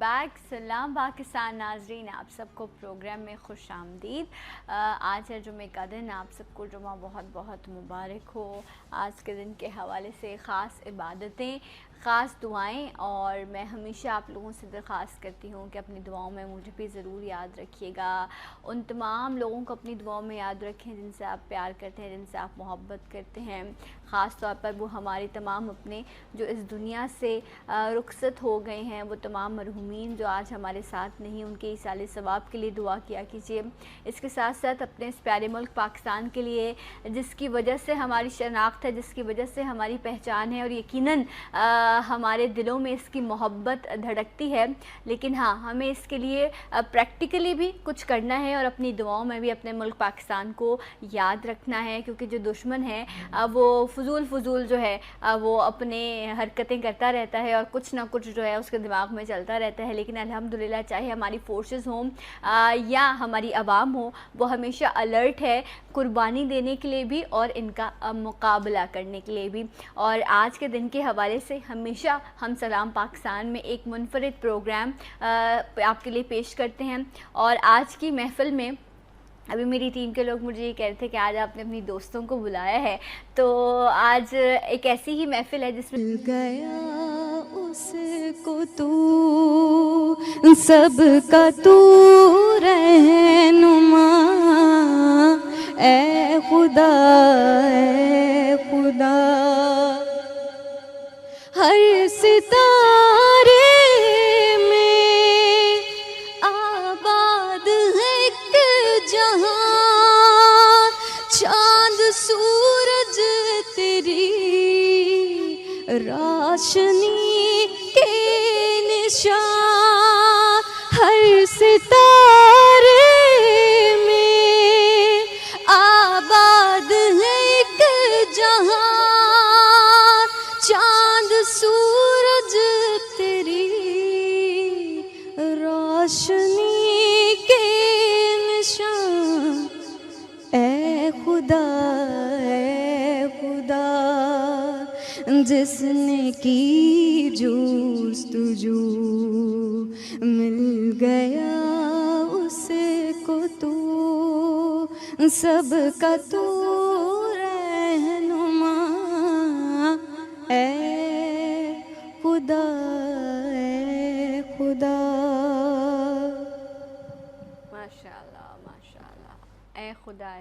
Back. सलाम पाकिस्तान नाजरीन, आप सबको प्रोग्राम में खुश आमदीद। आज है जुमे का दिन, आप सबको जुमा बहुत बहुत मुबारक हो। आज के दिन के हवाले से ख़ास इबादतें, ख़ास दुआएं, और मैं हमेशा आप लोगों से दरख्वास्त करती हूँ कि अपनी दुआओं में मुझे भी ज़रूर याद रखिएगा। उन तमाम लोगों को अपनी दुआओं में याद रखें जिनसे आप प्यार करते हैं, जिनसे आप मोहब्बत करते हैं। ख़ास तौर पर वो हमारे तमाम अपने जो इस दुनिया से रुखसत हो गए हैं, वो तमाम मरहूमीन जो आज हमारे साथ नहीं, उनके इसाले सवाब के लिए दुआ किया कीजिए। इसके साथ साथ अपने इस प्यारे मुल्क पाकिस्तान के लिए, जिसकी वजह से हमारी शनाख्त है, जिसकी वजह से हमारी पहचान है, और यकीनन हमारे दिलों में इसकी मोहब्बत धड़कती है। लेकिन हाँ, हमें इसके लिए प्रैक्टिकली भी कुछ करना है और अपनी दुआओं में भी अपने मुल्क पाकिस्तान को याद रखना है, क्योंकि जो दुश्मन है वो फजूल जो है वो अपने हरकतें करता रहता है और कुछ ना कुछ जो है उसके दिमाग में चलता रहता है। लेकिन अल्हम्दुलिल्लाह, चाहे हमारी फोर्सेस हों या हमारी आवाम हो, वो हमेशा अलर्ट है कुर्बानी देने के लिए भी और इनका मुकाबला करने के लिए भी। और आज के दिन के हवाले से हमेशा हम सलाम पाकिस्तान में एक मुनफरिद प्रोग्राम आपके लिए पेश करते हैं। और आज की महफ़िल में अभी मेरी टीम के लोग मुझे ये कह रहे थे कि आज आपने अपनी दोस्तों को बुलाया है, तो आज एक ऐसी ही महफ़िल है जिसमें गया उसको तू सबका तू रहनुमा, ए खुदा हर सितारे में आबाद है एक जहां, चांद सूरज तेरी रोशनी के निशान, हर सितारे में आबाद है एक जहां, चांद सूरज तेरी रोशनी के निशान, ए खुदा जिसने की जुस्तजू मिल गया उसको तू सबका तू रहनुमा, ए खुदा माशाल्लाह माशाल्लाह, ए खुदा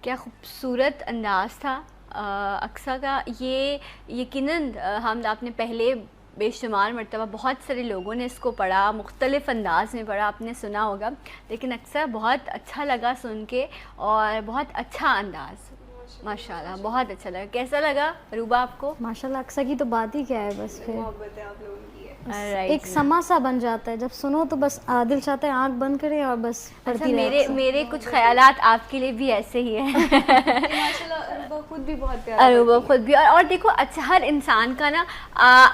क्या खूबसूरत अंदाज़ था अक्सा का। ये यकीनन हम आपने पहले बेशुमार मरतबा बहुत सारे लोगों ने इसको पढ़ा, मुख्तलिफ़ अंदाज़ में पढ़ा, आपने सुना होगा, लेकिन अक्सर बहुत अच्छा लगा सुन के, और बहुत अच्छा अंदाज़, माशाल्लाह बहुत अच्छा लगा। कैसा लगा रूबा आपको? माशाल्लाह, अक्सा की तो बात ही क्या है, बस फिर मोहब्बत है आप लोगों की है। एक समा सा बन जाता है जब सुनो, तो बस दिल चाहता है आंख बंद करे और बस पढ़ती रहे। मेरे कुछ ख्यालात आपके लिए भी ऐसे ही है। माशाल्लाह अरूबा खुद भी बहुत प्यारा, अरूबा खुद भी, और देखो अच्छा, हर इंसान का ना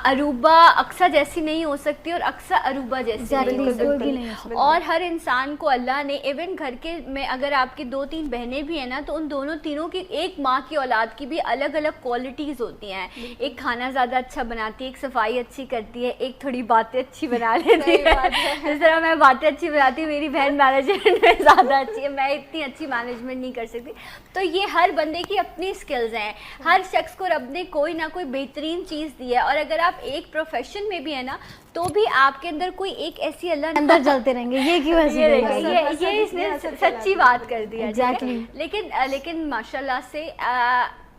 अरूबा अक्सा जैसी नहीं हो सकती और अक्सा अरूबा जैसी नहीं हो सकती। और हर इंसान को अल्लाह ने, इवन घर के में अगर आपकी 2-3 बहनें भी हैं ना, तो उन दोनों तीनों की, एक माँ की औलाद की भी अलग अलग क्वालिटीज़ होती हैं। एक खाना ज़्यादा अच्छा बनाती है, एक सफाई अच्छी करती है, एक थोड़ी बातें अच्छी बना लेती है। जिस तरह मैं बातें अच्छी बनाती हूँ, मेरी बहन मैनेजमेंट में ज़्यादा अच्छी है, मैं इतनी अच्छी मैनेजमेंट नहीं कर सकती। तो ये हर बंदे की अपनी स्किल्स हैं। हर शख्स को रब ने कोई ना कोई बेहतरीन चीज़ दी है, और अगर आप एक प्रोफेशन में भी है ना, तो भी आपके अंदर कोई एक ऐसी अल्लाह ने अंदर जलते रहेंगे, ये क्यों ऐसी ये इसने सच्ची बात कर दिया। एग्जैक्टली। लेकिन माशाल्लाह से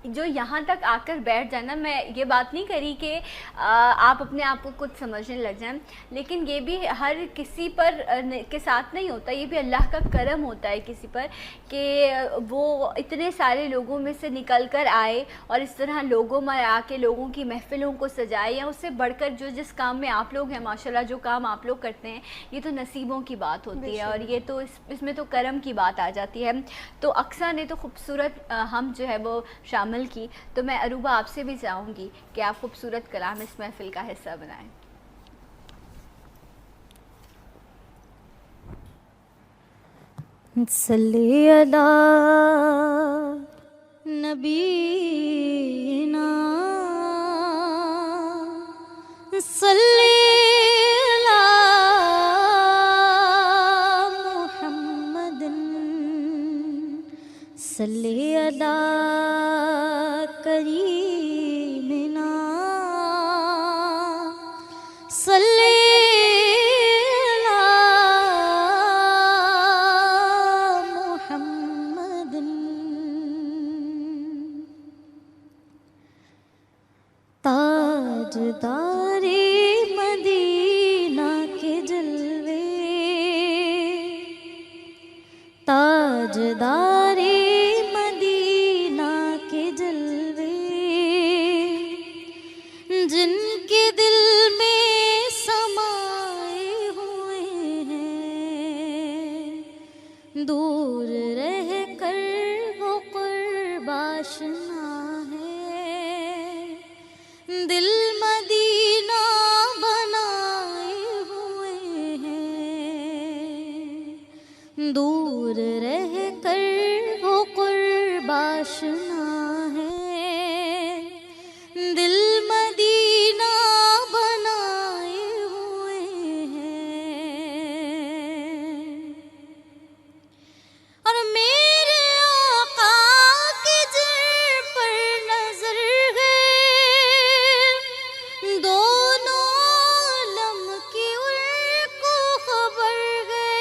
जो यहाँ तक आकर बैठ जाना, मैं ये बात नहीं करी कि आप अपने आप को कुछ समझने लग जाएं, लेकिन ये भी हर किसी पर के साथ नहीं होता, ये भी अल्लाह का करम होता है किसी पर, कि वो इतने सारे लोगों में से निकल कर आए और इस तरह लोगों में आके लोगों की महफिलों को सजाए, या उससे बढ़कर जो जिस काम में आप लोग हैं माशाल्लाह, जो काम आप लोग करते हैं, ये तो नसीबों की बात होती है, और ये तो इसमें तो करम की बात आ जाती है। तो अक्सा ने तो खूबसूरत हम जो है वो शामिल की, तो मैं अरूबा आपसे भी चाहूँगी कि आप खूबसूरत कलाम इस महफिल का हिस्सा बनाएं। सल्ली अला नबीना, सल्ली अला सल्ले अला करीमिना सल्ले अला मुहम्मदिन ताजदारे मदीना के जलवे ताजदारे मदीना के जलवे जिनके दिल में समाए हुए हैं दूर रह कर वो कुर्बाशना है दिल मदीना बनाए हुए हैं दूर रह कर वो कुर्बाशना है दिल मदीना बनाए हुए हैं और मेरे आका की जिर पर नजर है दोनों आलम की उनको खबर है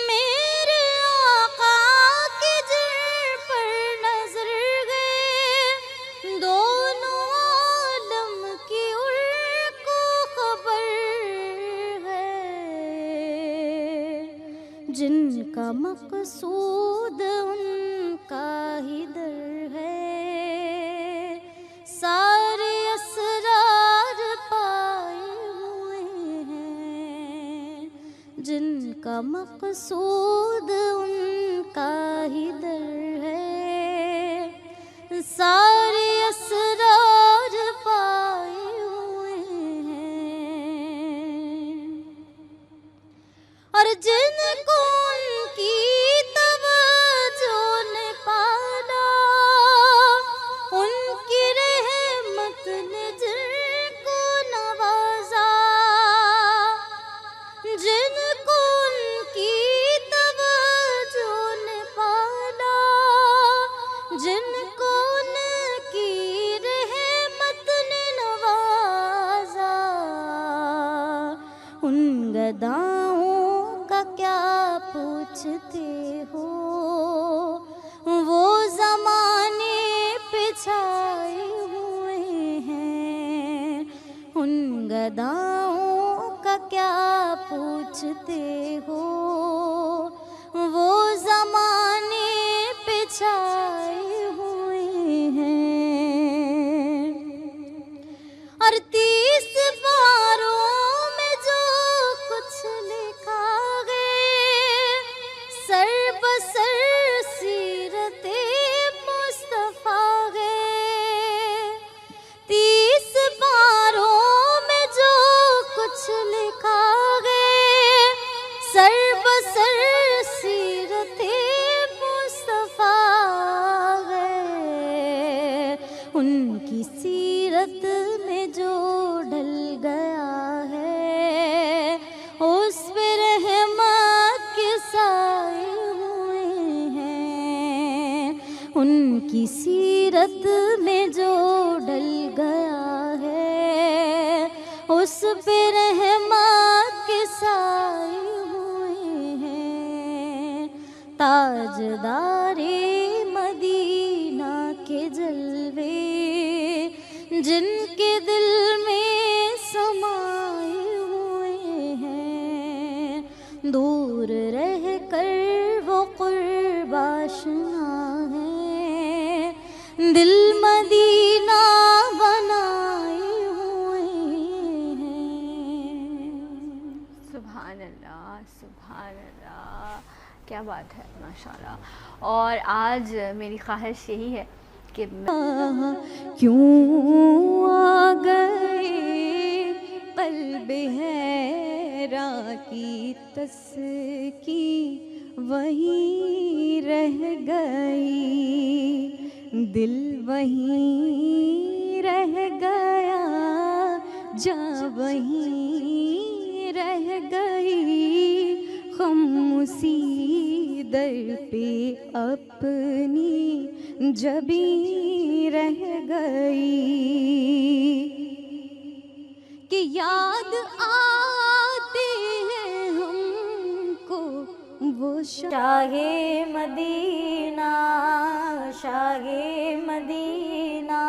मेरे आका की जिर पर नजर है दोनों आलम की उनको खबर है जिनका मकसूद उनका ही दर है सारे असरार पाए हुए हैं जिनका मकसूद उनका ही दर है सारे असरार पाए हुए हैं और जिनको उनकी तवज्जो ने पाला उनकी रहमत ने जिनको नवाजा जिनको उनकी तवज्जो ने पाला जिनको उनकी रहमत ने नवाजा उन गदाओं का क्या पूछते हो वो जमाने पे छाए हुए हैं उन गदाओं का क्या पूछते हो वो जमाने पे छाए हुए हैं और 30 पारों में जो कुछ लिखा है सर बसर सीरते मुस्तफा है 30 पारों में जो कुछ लिखा है सर बसर सीरते मुस्तफा है उनकी सीरत में जो ढल गया है उस पे रहमत के साए हुए हैं उनकी सीरत में जो ढल गया है उस पे रहमत के साए हुए हैं ताजदारे मदीना के जलवे जिनके दिल में समाए हुए हैं दूर रह कर वो कुर्बाशना है दिल मदीना बनाए हुए हैं सुभान अल्लाह क्या बात है माशाल्लाह। और आज मेरी ख्वाहिश यही है कि क्यों आ गए कल्ब हैरा की तस्की वहीं रह गई दिल वहीं रह गया जा वहीं रह गई गम उसी दर पे अपनी जबी रह गई कि याद आते हैं हमको वो शाहे मदीना, शाहे मदीना,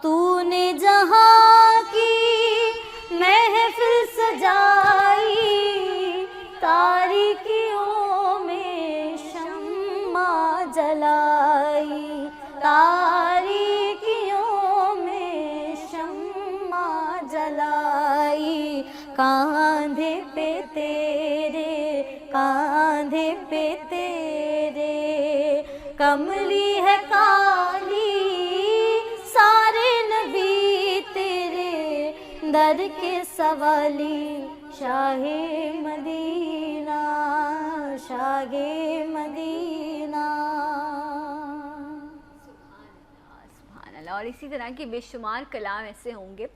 तूने जहाँ की महफिल सजाई, तारीकियों में शम्मा जलाई, तारीकियों में शम्मा जलाई, कांधे पे तेरे, कांधे पे तेरे, कमली है काली सारे नबी तेरे, दर के सवाली, शाहे मदीना, शाहे मदीना। और इसी तरह के बेशुमार कलाम ऐसे होंगे।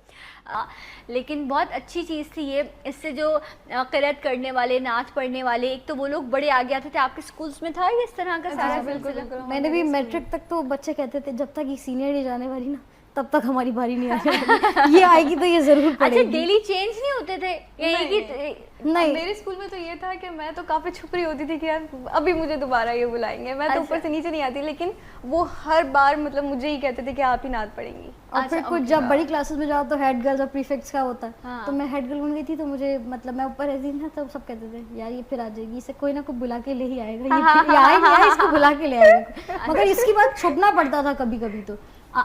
लेकिन बहुत अच्छी चीज़ थी ये, इससे जो क़िरात करने वाले, नात पढ़ने वाले, एक तो वो लोग बड़े आगे आते थे। आपके स्कूल्स में था ये इस तरह का सारा? बिल्कुल। मैंने भी मैट्रिक तक तो बच्चे कहते थे जब तक ये सीनियर नहीं जाने वाली ना तब तक हमारी बारी नहीं आने ये आएगी तो ये जरूर पढ़ेगी। अच्छा, डेली चेंज नहीं होते थे? नहीं, मेरे स्कूल में तो ये था कि मैं तो काफ़ी छुप रही होती थी कि यार अभी मुझे दोबारा ये बुलाएंगे। मैं तो ऊपर से नीचे नहीं आती, लेकिन वो हर बार मतलब मुझे ही कहते थे कि आप ही नात पढ़ेंगी। और फिर कुछ जब बड़ी क्लासेस में जाओ तो हेड गर्ल्स और प्रीफेक्ट्स का होता है। तो मैं हेड गर्ल बन गई थी, तो मुझे मतलब मैं ऊपर ऐसी ना, तो सब कहते थे यार ये फिर आ जाएगी, इसे कोई ना कोई बुला के ले ही आएगा, ये आएगा, इसको बुला के ले आएगा। मगर इसकी बात छुपना पड़ता था कभी कभी। तो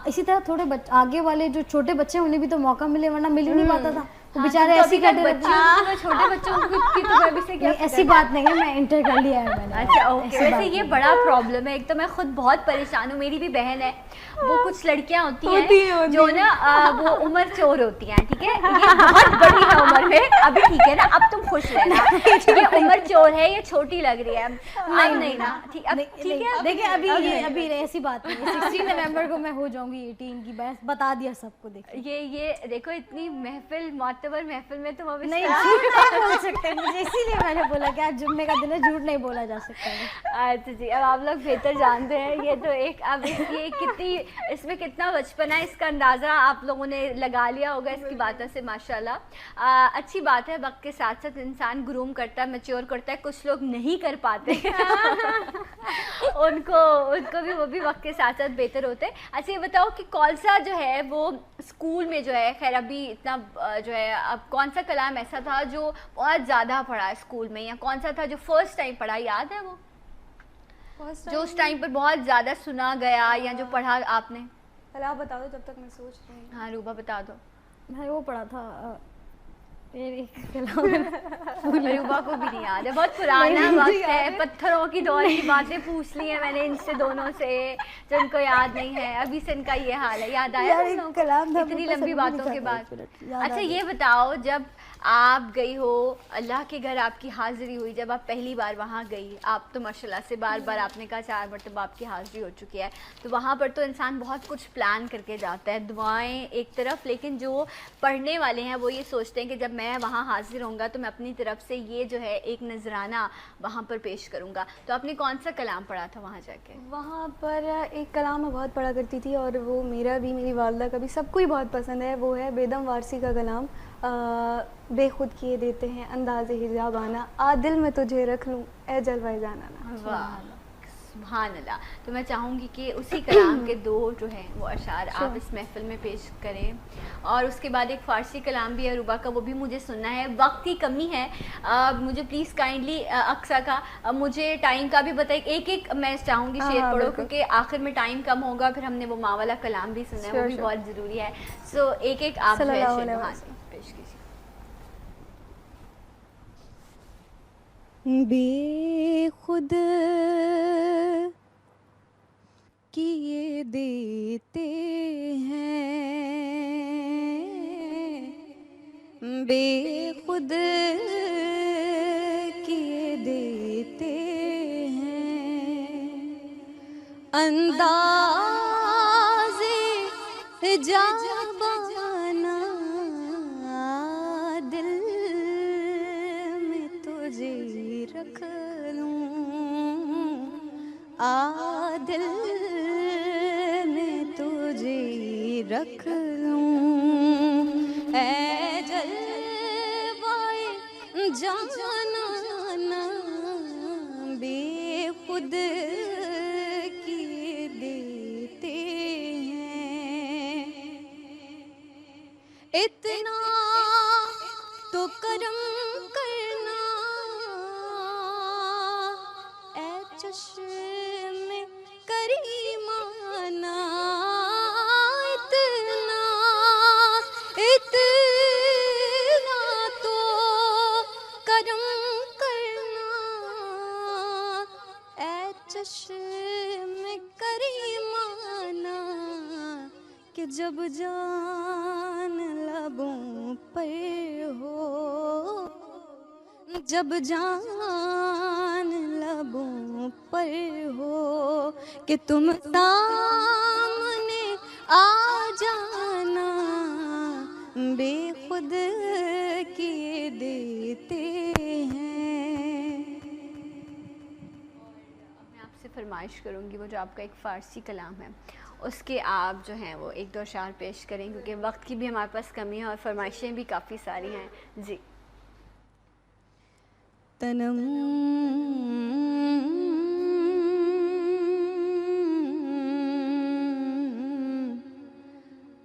इसी तरह थोड़े आगे वाले जो छोटे बच्चे उन्हें भी तो मौका मिले, वरना मिल ही नहीं पाता था। तो बेचारे ऐसी करते रहते, छोटे बच्चों की तो मैं भी से क्या, ऐसी बात नहीं है, मैं इंटर कर लिया है मैंने। अच्छा ओके। वैसे ये बड़ा प्रॉब्लम है। एक तो मैं खुद बहुत परेशान हूँ, मेरी भी बहन है, वो कुछ लड़कियां होती हैं जो ना वो उम्र चोर होती हैं, ठीक है, ये बहुत बड़ी है उम्र में, अभी ठीक है ना, अब तुम खुश रहना, ये उम्र चोर है, ये छोटी लग रही है, अब नहीं ना, ठीक है। देखिए अभी ऐसी बात नहीं है, 16 नवंबर को मैं हो जाऊंगी 18 की, बस बता दिया सबको। देखिए ये देखो, इतनी महफिल, मोतबर महफिल में तुम अभी नहीं झूठ नहीं बोल सकते मुझे, इसीलिए मैंने बोला कि आज जुम्मे का दिन है, झूठ नहीं बोला जा सकता। अच्छा जी, अब आप लोग बेहतर जानते हैं। ये तो एक, अब ये कितनी, इसमें कितना बचपन है, इसका अंदाज़ा आप लोगों ने लगा लिया होगा इसकी बातों से, माशाल्लाह। अच्छी बात है, वक्त के साथ साथ इंसान ग्रूम करता है, मैच्योर करता है। कुछ लोग नहीं कर पाते उनको भी वो भी वक्त के साथ साथ बेहतर होते हैं। अच्छा ये बताओ कि कौन सा जो है वो स्कूल में जो है, खैर अभी इतना जो है, अब कौन सा कलाम ऐसा था जो बहुत ज़्यादा पढ़ा स्कूल में, या कौन सा था जो फर्स्ट टाइम पढ़ा, याद है वो जो उस टाइम पर बहुत ज़्यादा सुना गया, या जो पढ़ा आपने? पहले आप बता दो जब तक मैं सोच रही हूँ। हाँ रूबा बता दो। मैं वो पढ़ा था रूबा को भी नहीं याद है, बहुत पुराना वक्त है, पत्थरों की दौर की बातें पूछ ली है मैंने इनसे दोनों से, जो इनको याद नहीं है। अभी से इनका ये हाल है, याद आया इतनी लंबी बातों के बाद? अच्छा ये बताओ, जब आप गई हो अल्लाह के घर, आपकी हाज़िरी हुई, जब आप पहली बार वहाँ गई, आप तो माशाल्लाह से बार बार, आपने कहा 4 मरतबा आपकी हाज़िरी हो चुकी है, तो वहाँ पर तो इंसान बहुत कुछ प्लान करके जाता है, दुआएं एक तरफ, लेकिन जो पढ़ने वाले हैं वो ये सोचते हैं कि जब मैं वहाँ हाज़िर होऊंगा तो मैं अपनी तरफ से ये जो है एक नजराना वहाँ पर पेश करूँगा। तो आपने कौन सा कलाम पढ़ा था वहाँ जाके? वहाँ पर एक कलाम मैं बहुत पढ़ा करती थी, और वो मेरा भी, मेरी वालदा का भी, सबको ही बहुत पसंद है। वो है बेदम वारसी का कलाम, बेखुद किए देते हैं अंदाज़े हिजाब आना, दिल में तुझे रख लूँ ए जलवाए जाना ना। वाह सुभान अल्लाह। तो मैं चाहूँगी कि उसी कलाम के 2 जो हैं वो अशार आप इस महफिल में पेश करें, और उसके बाद एक फ़ारसी कलाम भी है रूबा का, वो भी मुझे सुनना है। वक्त की कमी है, मुझे प्लीज़ काइंडली अक्सा का मुझे टाइम का भी बताइए, एक मैं चाहूँगी शेर पढ़ो, क्योंकि आखिर में टाइम कम होगा, फिर हमने वो माँ वाला कलाम भी सुनना है, वो भी बहुत ज़रूरी है। सो एक आप पेश कीजिए। बेखुद किए देते हैं, बेखुद किए देते हैं, अंदाज़े जाबाना दिल में तो तुझे रख लूं, आ दिल में तुझे रख लूं, ऐ जलवाए जाना बेखुद किए देते हैं। इतना तो करम करना ऐ चश्मे करीमाना, इतना इतना तो करम करना ऐ चश्मे करीमाना, कि जब जान लबों पर हो, जब जान लबों पर हो, कि तुम सामने आ जाना बेखुद किए देते हैं। मैं आपसे फरमाइश करूँगी वो जो आपका एक फ़ारसी कलाम है उसके आप जो हैं वो एक दो अशार पेश करें, क्योंकि वक्त की भी हमारे पास कमी है और फरमाइशें भी काफ़ी सारी हैं जी। तनम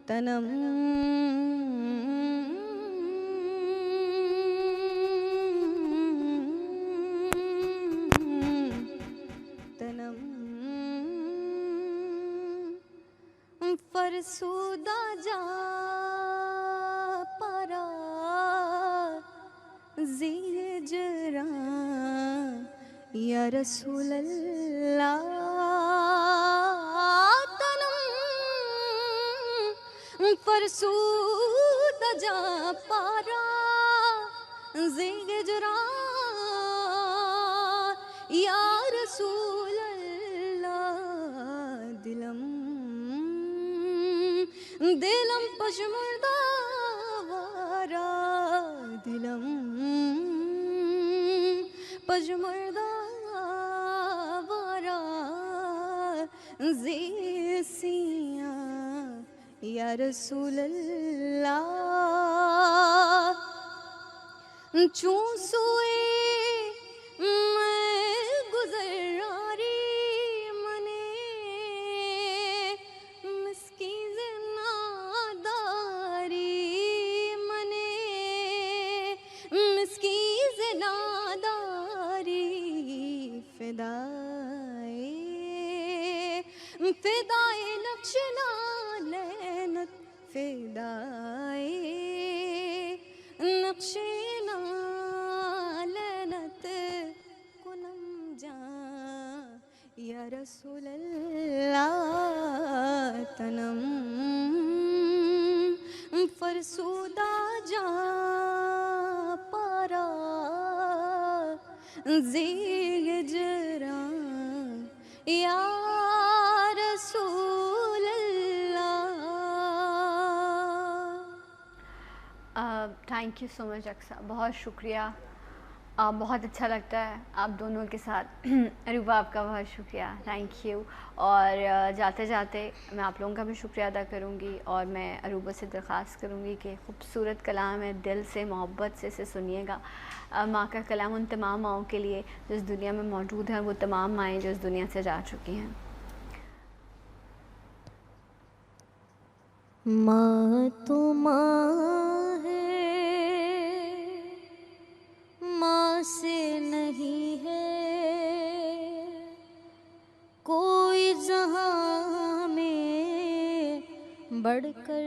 तनम तनम फरसूदा जा परा ज़िजरा या रसूल अल्लाह, तनम फरसूदा जा परा ज़िजरा या रसूल अल्लाह, दिलम दिलम पशमुर्दा वारा, दिलम पशमुर्दा वारा ज़ेसिया या रसूल अल्लाह, चूं सोए मैं गुज़रारी मने मिस्कीन नादारी मने मिस्कीन नादारी, फिदाए फिदाए नक्शना लेनत, फिदाए नक्शना लेनत कुनम जा या रसूल अल्लाह, तनम फरसूदा जा पारा ज़िजरा या रसूल अल्लाह। Thank you so much Aqsa, बहुत शुक्रिया। बहुत अच्छा लगता है आप दोनों के साथ। अरूबा आपका बहुत शुक्रिया, थैंक यू। और जाते जाते मैं आप लोगों का भी शुक्रिया अदा करूँगी और मैं अरूबा से दरख्वास्त करूँगी कि खूबसूरत कलाम है, दिल से मोहब्बत से इसे सुनिएगा। माँ का कलाम उन तमाम माँओं के लिए जो इस दुनिया में मौजूद हैं, वो तमाम माएँ जो इस दुनिया से जा चुकी हैं। माँ तो माँ है, माँ से नहीं है कोई जहाँ में बढ़कर,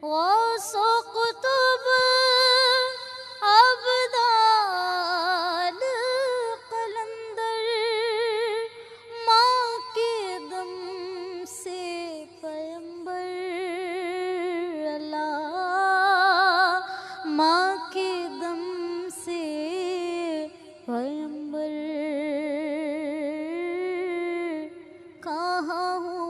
गौसो कुतुब अब्दाल कलंदर, माँ के दम से पैगंबर अल्लाह, माँ के दम से पैगंबर, कहाँ हूँ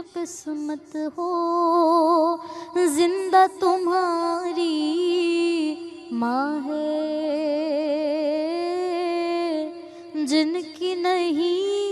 खुशकिस्मत हो जिंदा तुम्हारी माँ है जिनकी नहीं